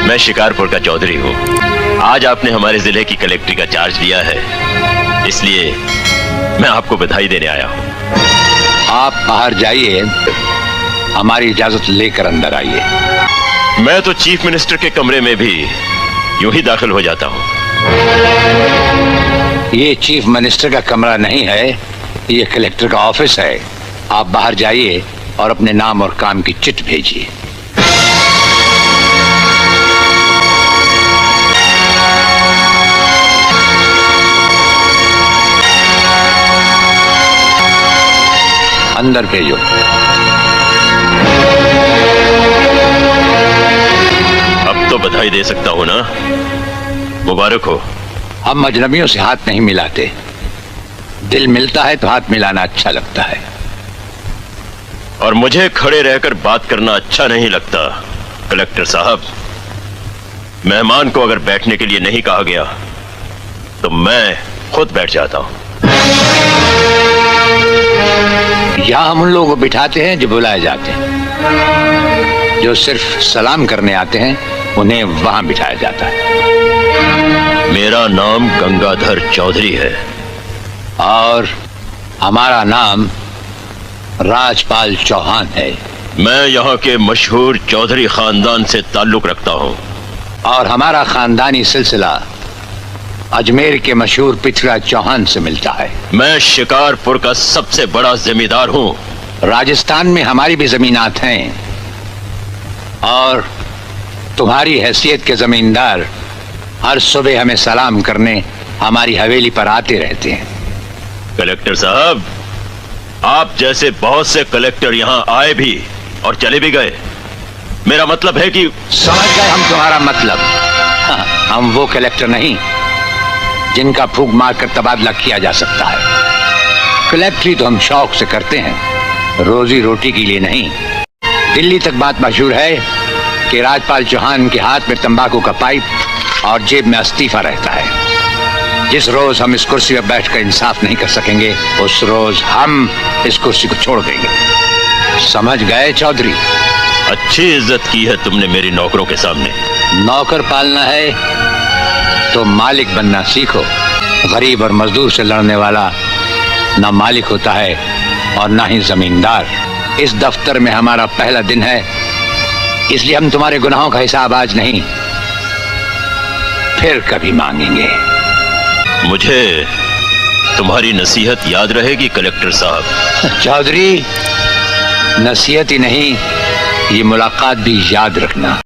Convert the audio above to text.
मैं शिकारपुर का चौधरी हूँ। आज आपने हमारे जिले की कलेक्ट्री का चार्ज लिया है, इसलिए मैं आपको बधाई देने आया हूँ। आप बाहर जाइए, हमारी इजाजत लेकर अंदर आइए। मैं तो चीफ मिनिस्टर के कमरे में भी यूं ही दाखिल हो जाता हूँ। ये चीफ मिनिस्टर का कमरा नहीं है, ये कलेक्टर का ऑफिस है। आप बाहर जाइए और अपने नाम और काम की चिट भेजिए। अंदर भेजो। अब तो बधाई दे सकता हूं ना? मुबारक हो। हम अजनबियों से हाथ नहीं मिलाते, दिल मिलता है तो हाथ मिलाना अच्छा लगता है। और मुझे खड़े रहकर बात करना अच्छा नहीं लगता। कलेक्टर साहब, मेहमान को अगर बैठने के लिए नहीं कहा गया तो मैं खुद बैठ जाता हूं। यहां हम उन लोगों को बिठाते हैं जो बुलाए जाते हैं। जो सिर्फ सलाम करने आते हैं उन्हें वहां बिठाया जाता है। मेरा नाम गंगाधर चौधरी है और हमारा नाम राजपाल चौहान है। मैं यहाँ के मशहूर चौधरी खानदान से ताल्लुक रखता हूँ। और हमारा खानदानी सिलसिला अजमेर के मशहूर पृथ्वीराज चौहान से मिलता है। मैं शिकारपुर का सबसे बड़ा जमींदार हूँ। राजस्थान में हमारी भी जमीनात हैं और तुम्हारी हैसियत के जमींदार हर सुबह हमें सलाम करने हमारी हवेली पर आते रहते हैं। कलेक्टर साहब, आप जैसे बहुत से कलेक्टर यहाँ आए भी और चले भी गए। मेरा मतलब है कि समझ गए हम तुम्हारा मतलब। हाँ, हम वो कलेक्टर नहीं जिनका फूंक मारकर तबादला किया जा सकता है। कलेक्टरी तो हम शौक से करते हैं, रोजी रोटी के लिए नहीं। दिल्ली तक बात मशहूर है कि राजपाल चौहान के हाथ में तंबाकू का पाइप और जेब में इस्तीफा रहता है। जिस रोज हम इस कुर्सी पर बैठकर इंसाफ नहीं कर सकेंगे, उस रोज हम इस कुर्सी को छोड़ देंगे। समझ गए चौधरी? अच्छी इज्जत की है तुमने मेरी नौकरों के सामने। नौकर पालना है तो मालिक बनना सीखो। गरीब और मजदूर से लड़ने वाला ना मालिक होता है और ना ही जमींदार। इस दफ्तर में हमारा पहला दिन है, इसलिए हम तुम्हारे गुनाहों का हिसाब आज नहीं फिर कभी मांगेंगे। मुझे तुम्हारी नसीहत याद रहेगी कलेक्टर साहब। चौधरी, नसीहत ही नहीं, ये मुलाकात भी याद रखना।